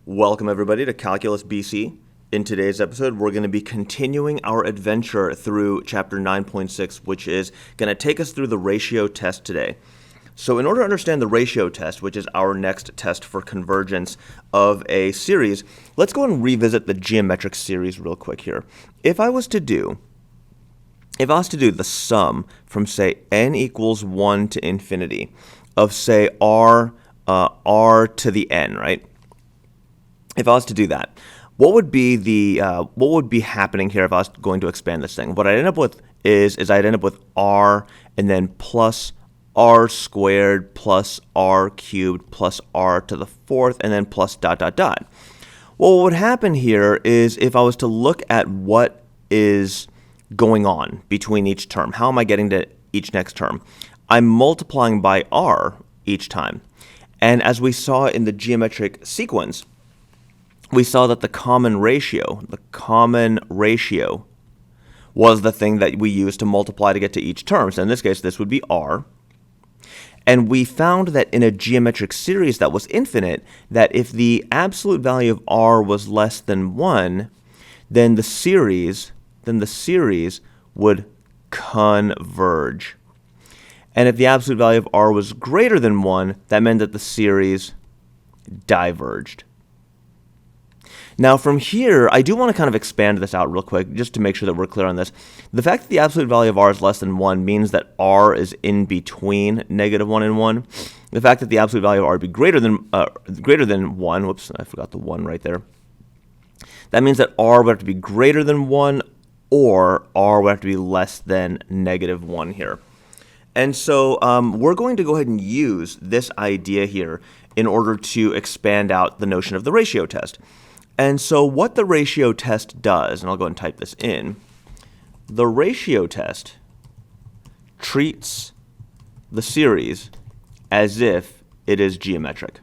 Welcome everybody to Calculus BC. In today's episode, we're going to be continuing our adventure through chapter 9.6, which is going to take us through the ratio test today. So in order to understand the ratio test, which is our next test for convergence of a series, let's go and revisit the geometric series real quick here. If I was to do the sum from, say, n equals 1 to infinity of, say, r to the n, right? If I was to do that, what would be happening here if I was going to expand this thing? What I'd end up with is I'd end up with r and then plus r squared plus r cubed plus r to the fourth and then plus dot dot dot. Well, what would happen here is if I was to look at what is going on between each term, how am I getting to each next term? I'm multiplying by r each time. And as we saw in the geometric sequence, we saw that the common ratio was the thing that we used to multiply to get to each term. So in this case, this would be r. And we found that in a geometric series that was infinite, that if the absolute value of r was less than 1, then the series would converge. And if the absolute value of r was greater than 1, that meant that the series diverged. Now from here, I do want to kind of expand this out real quick, just to make sure that we're clear on this. The fact that the absolute value of r is less than 1 means that r is in between negative 1 and 1. The fact that the absolute value of r would be greater than 1, whoops, I forgot the 1 right there. That means that r would have to be greater than 1, or r would have to be less than negative 1 here. And so we're going to go ahead and use this idea here in order to expand out the notion of the ratio test. And so what the ratio test does, and I'll go ahead and type this in, the ratio test treats the series as if it is geometric.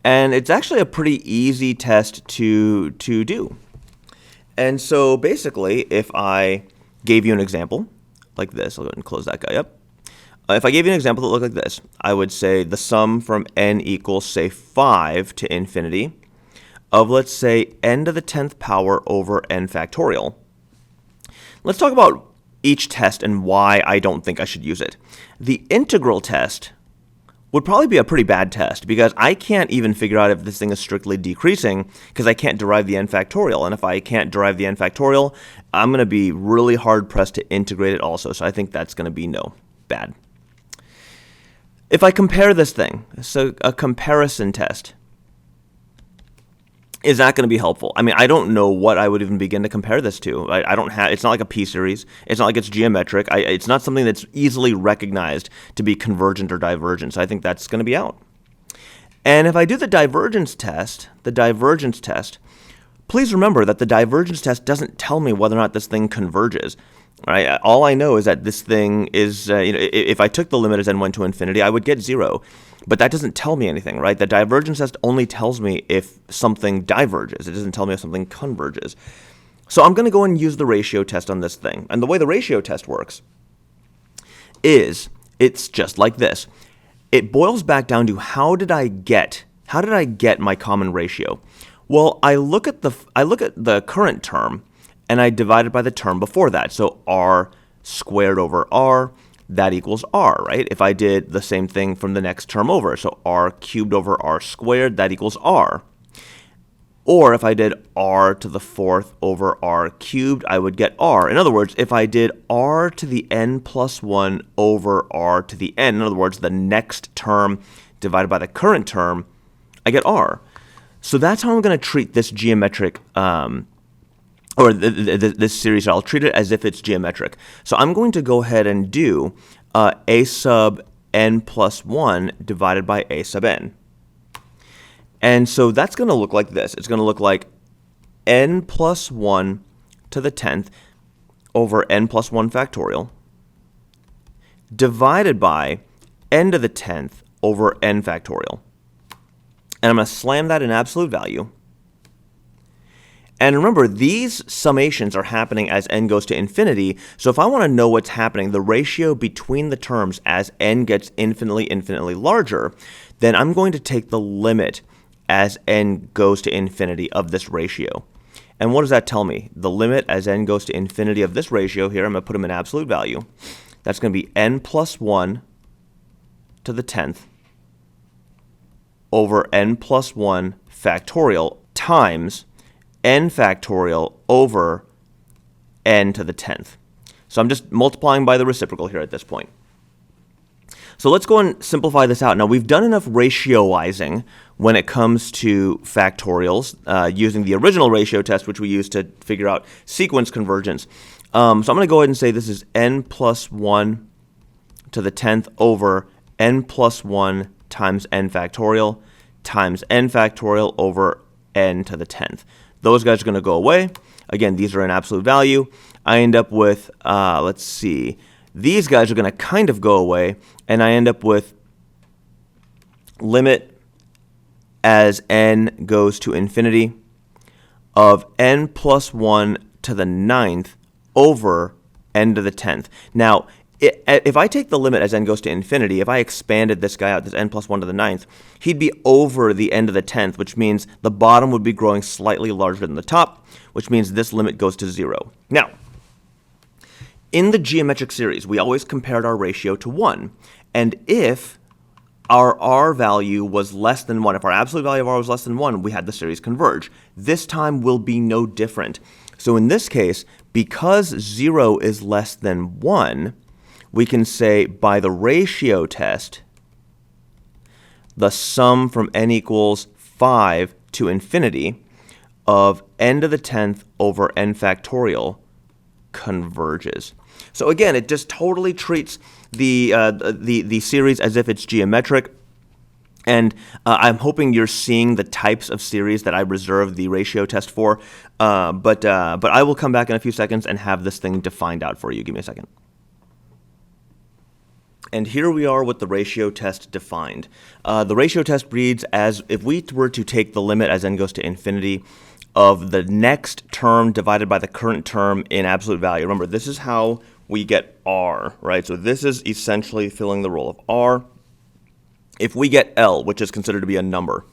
And it's actually a pretty easy test to do. And so basically, if I gave you an example like this, I'll go ahead and close that guy up. If I gave you an example that looked like this, I would say the sum from n equals, say, 5 to infinity of, let's say, n to the 10th power over n factorial. Let's talk about each test and why I don't think I should use it. The integral test would probably be a pretty bad test because I can't even figure out if this thing is strictly decreasing because I can't derive the n factorial. And if I can't derive the n factorial, I'm going to be really hard-pressed to integrate it also. So I think that's going to be bad. If I compare this thing, so a comparison test, is that going to be helpful? I mean, I don't know what I would even begin to compare this to. I don't have. It's not like a p-series. It's not like it's geometric. It's not something that's easily recognized to be convergent or divergent. So I think that's going to be out. And if I do the divergence test, please remember that the divergence test doesn't tell me whether or not this thing converges. Right? All I know is that this thing is, if I took the limit as n went to infinity, I would get 0. But that doesn't tell me anything, right? The divergence test only tells me if something diverges. It doesn't tell me if something converges. So I'm going to go and use the ratio test on this thing. And the way the ratio test works is it's just like this. It boils back down to how did I get my common ratio? Well, I look at the current term, and I divide it by the term before that. So r squared over r, that equals r, right? If I did the same thing from the next term over, so r cubed over r squared, that equals r. Or if I did r to the fourth over r cubed, I would get r. In other words, if I did r to the n plus 1 over r to the n, in other words, the next term divided by the current term, I get r. So that's how I'm going to treat this geometric this series. I'll treat it as if it's geometric. So I'm going to go ahead and do a sub n plus 1 divided by a sub n. And so that's going to look like this. It's going to look like n plus 1 to the 10th over n plus 1 factorial divided by n to the 10th over n factorial. And I'm going to slam that in absolute value. And remember, these summations are happening as n goes to infinity. So if I want to know what's happening, the ratio between the terms as n gets infinitely larger, then I'm going to take the limit as n goes to infinity of this ratio. And what does that tell me? The limit as n goes to infinity of this ratio here, I'm going to put them in absolute value. That's going to be n plus 1 to the 10th over n plus 1 factorial times n factorial over n to the 10th. So I'm just multiplying by the reciprocal here at this point. So let's go and simplify this out. Now, we've done enough ratioizing when it comes to factorials using the original ratio test, which we used to figure out sequence convergence. So I'm going to go ahead and say this is n plus 1 to the 10th over n plus 1 times n factorial over n to the 10th. Those guys are going to go away. Again, these are in absolute value. I end up with, let's see, these guys are going to kind of go away, and I end up with limit as n goes to infinity of n plus 1 to the 9th over n to the 10th. Now, if I take the limit as n goes to infinity, if I expanded this guy out, this n plus 1 to the 9th, he'd be over the n to the 10th, which means the bottom would be growing slightly larger than the top, which means this limit goes to 0. Now, in the geometric series, we always compared our ratio to 1. And if our r value was less than 1, if our absolute value of r was less than 1, we had the series converge. This time will be no different. So in this case, because 0 is less than 1, we can say by the ratio test, the sum from n equals 5 to infinity of n to the 10th over n factorial converges. So again, it just totally treats the series as if it's geometric. And I'm hoping you're seeing the types of series that I reserved the ratio test for. But I will come back in a few seconds and have this thing defined out for you. Give me a second. And here we are with the ratio test defined. The ratio test reads as if we were to take the limit as n goes to infinity of the next term divided by the current term in absolute value. Remember, this is how we get r, right? So this is essentially filling the role of r. If we get L, which is considered to be a number,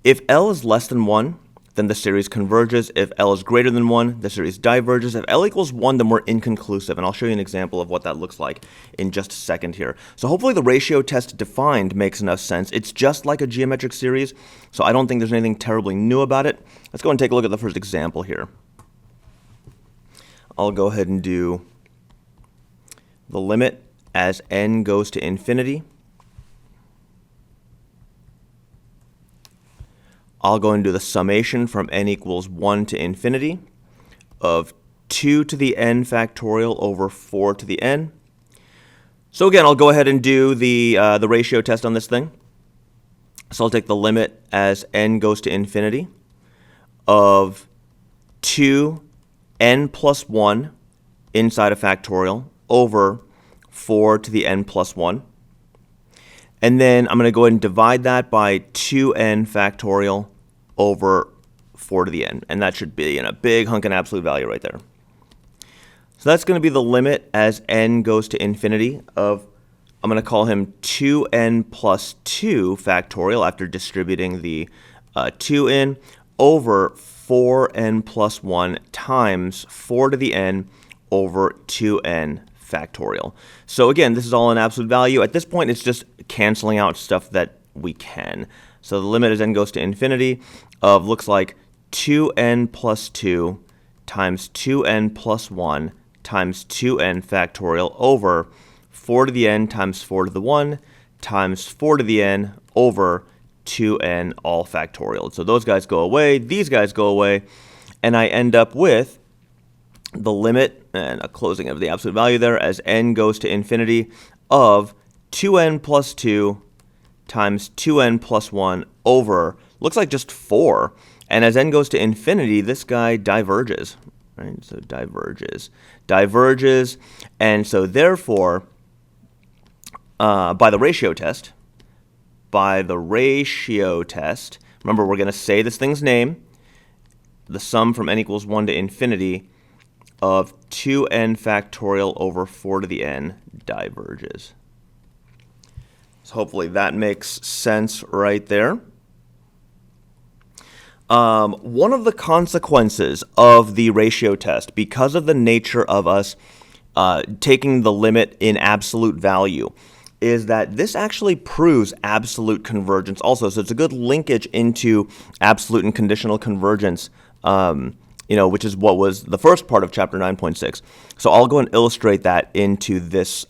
if L is less than 1, then the series converges. If L is greater than 1, the series diverges. If L equals 1, then we're inconclusive, and I'll show you an example of what that looks like in just a second here. So hopefully the ratio test defined makes enough sense. It's just like a geometric series, so I don't think there's anything terribly new about it. Let's go and take a look at the first example here. I'll go ahead and do the limit as n goes to infinity. I'll go and do the summation from n equals 1 to infinity of 2 to the n factorial over 4 to the n. So again, I'll go ahead and do the ratio test on this thing. So I'll take the limit as n goes to infinity of 2n plus 1 inside a factorial over 4 to the n plus 1. And then I'm going to go ahead and divide that by 2n factorial over 4 to the n. And that should be in a big hunk of absolute value right there. So that's going to be the limit as n goes to infinity of, I'm going to call him 2n plus 2 factorial after distributing the 2 in over 4n plus 1 times 4 to the n over 2n factorial. So again, this is all in absolute value. At this point, it's just canceling out stuff that we can. So the limit as n goes to infinity of looks like 2n plus 2 times 2n plus 1 times 2n factorial over 4 to the n times 4 to the 1 times 4 to the n over 2n all factorial. So those guys go away, these guys go away, and I end up with the limit and a closing of the absolute value there as n goes to infinity of 2n plus 2 times 2n plus 1 over, looks like just 4. And as n goes to infinity, this guy diverges, right? So diverges. And so therefore, by the ratio test, remember we're going to say this thing's name, the sum from n equals 1 to infinity of 2n factorial over 4 to the n diverges. So hopefully that makes sense right there. One of the consequences of the ratio test, because of the nature of us taking the limit in absolute value, is that this actually proves absolute convergence also. So it's a good linkage into absolute and conditional convergence, which is what was the first part of chapter 9.6. So I'll go and illustrate that into this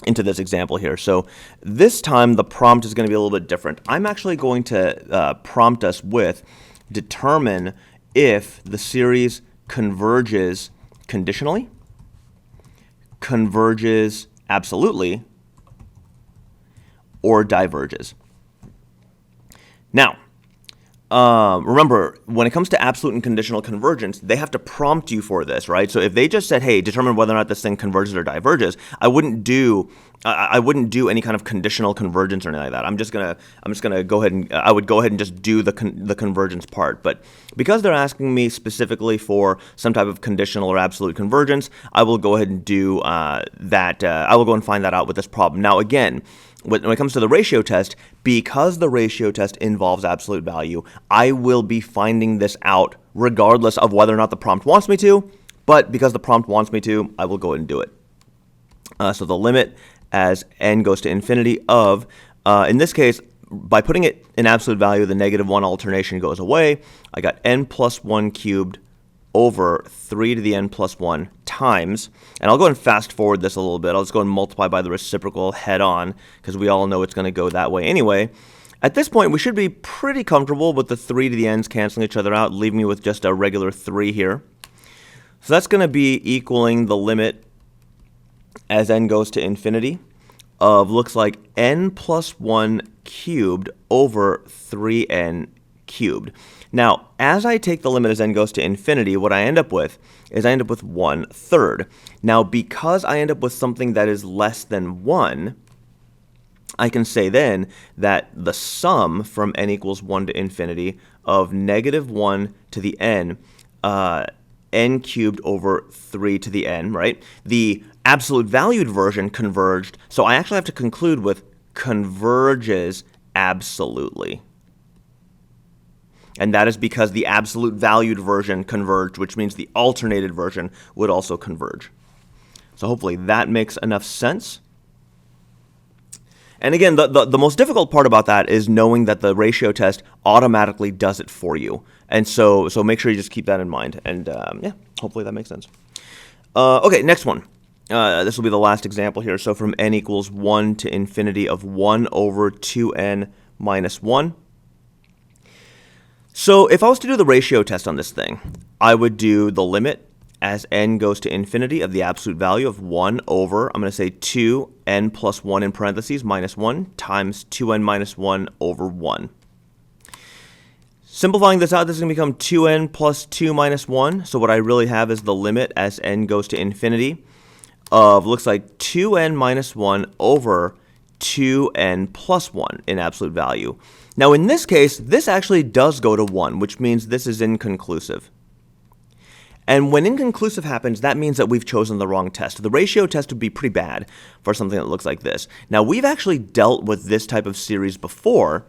example here. So this time the prompt is going to be a little bit different. I'm actually going to prompt us with determine if the series converges conditionally, converges absolutely, or diverges. Now, remember, when it comes to absolute and conditional convergence, they have to prompt you for this, right? So if they just said, "Hey, determine whether or not this thing converges or diverges," I wouldn't do any kind of conditional convergence or anything like that. I'm just gonna go ahead and I would go ahead and just do the convergence part. But because they're asking me specifically for some type of conditional or absolute convergence, I will go ahead and do that. I will go and find that out with this problem. Now, again, when it comes to the ratio test, because the ratio test involves absolute value, I will be finding this out regardless of whether or not the prompt wants me to, but because the prompt wants me to, I will go ahead and do it. So the limit as n goes to infinity of, in this case, by putting it in absolute value, the -1 alternation goes away. I got n plus 1 cubed over 3 to the n plus 1 times, and I'll go and fast forward this a little bit. I'll just go and multiply by the reciprocal head on, because we all know it's going to go that way anyway. At this point, we should be pretty comfortable with the 3 to the n's canceling each other out, leaving me with just a regular 3 here. So that's going to be equaling the limit as n goes to infinity of, looks like, n plus 1 cubed over 3n cubed. Now, as I take the limit as n goes to infinity, what I end up with is 1/3. Now, because I end up with something that is less than 1, I can say then that the sum from n equals 1 to infinity of -1 to the n, n cubed over 3 to the n, right? The absolute valued version converged, so I actually have to conclude with converges absolutely. And that is because the absolute valued version converged, which means the alternated version would also converge. So hopefully that makes enough sense. And again, the most difficult part about that is knowing that the ratio test automatically does it for you. And so make sure you just keep that in mind. And yeah, hopefully that makes sense. Okay, next one. This will be the last example here. So from n equals 1 to infinity of 1 over 2n minus 1. So if I was to do the ratio test on this thing, I would do the limit as n goes to infinity of the absolute value of 1 over, I'm going to say 2n plus 1 in parentheses minus 1 times 2n minus 1 over 1. Simplifying this out, this is going to become 2n plus 2 minus 1. So what I really have is the limit as n goes to infinity of, looks like, 2n minus 1 over 2n plus 1 in absolute value. Now in this case, this actually does go to 1, which means this is inconclusive. And when inconclusive happens, that means that we've chosen the wrong test. The ratio test would be pretty bad for something that looks like this. Now we've actually dealt with this type of series before,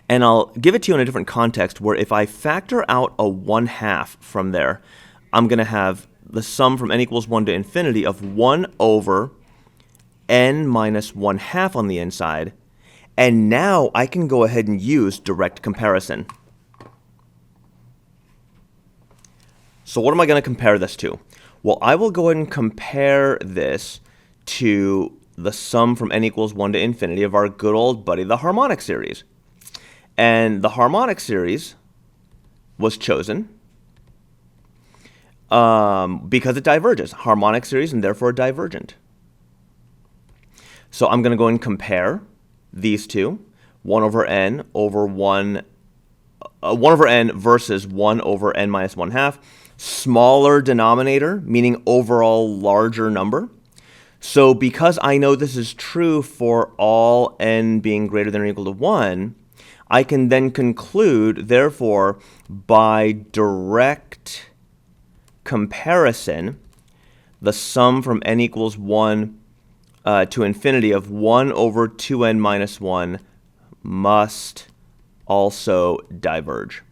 and I'll give it to you in a different context where if I factor out a 1/2 from there, I'm going to have the sum from n equals 1 to infinity of 1 over n minus 1/2 on the inside. And now I can go ahead and use direct comparison. So what am I going to compare this to? Well, I will go ahead and compare this to the sum from n equals 1 to infinity of our good old buddy, the harmonic series. And the harmonic series was chosen because it diverges. Harmonic series and therefore divergent. So I'm going to go and compare these two, 1 over n over 1 over n versus 1 over n minus 1/2. Smaller denominator, meaning overall larger number. So because I know this is true for all n being greater than or equal to 1, I can then conclude, therefore, by direct comparison, the sum from n equals 1 to infinity of 1 over 2n minus 1 must also diverge.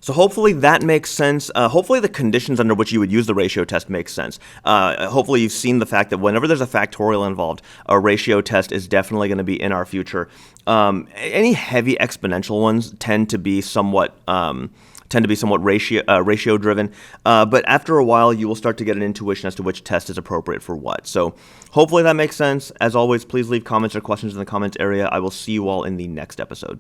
So hopefully that makes sense. Hopefully the conditions under which you would use the ratio test make sense. Hopefully you've seen the fact that whenever there's a factorial involved, a ratio test is definitely going to be in our future. Any heavy exponential ones tend to be somewhat ratio driven, but after a while you will start to get an intuition as to which test is appropriate for what. So hopefully that makes sense. As always, please leave comments or questions in the comments area. I will see you all in the next episode.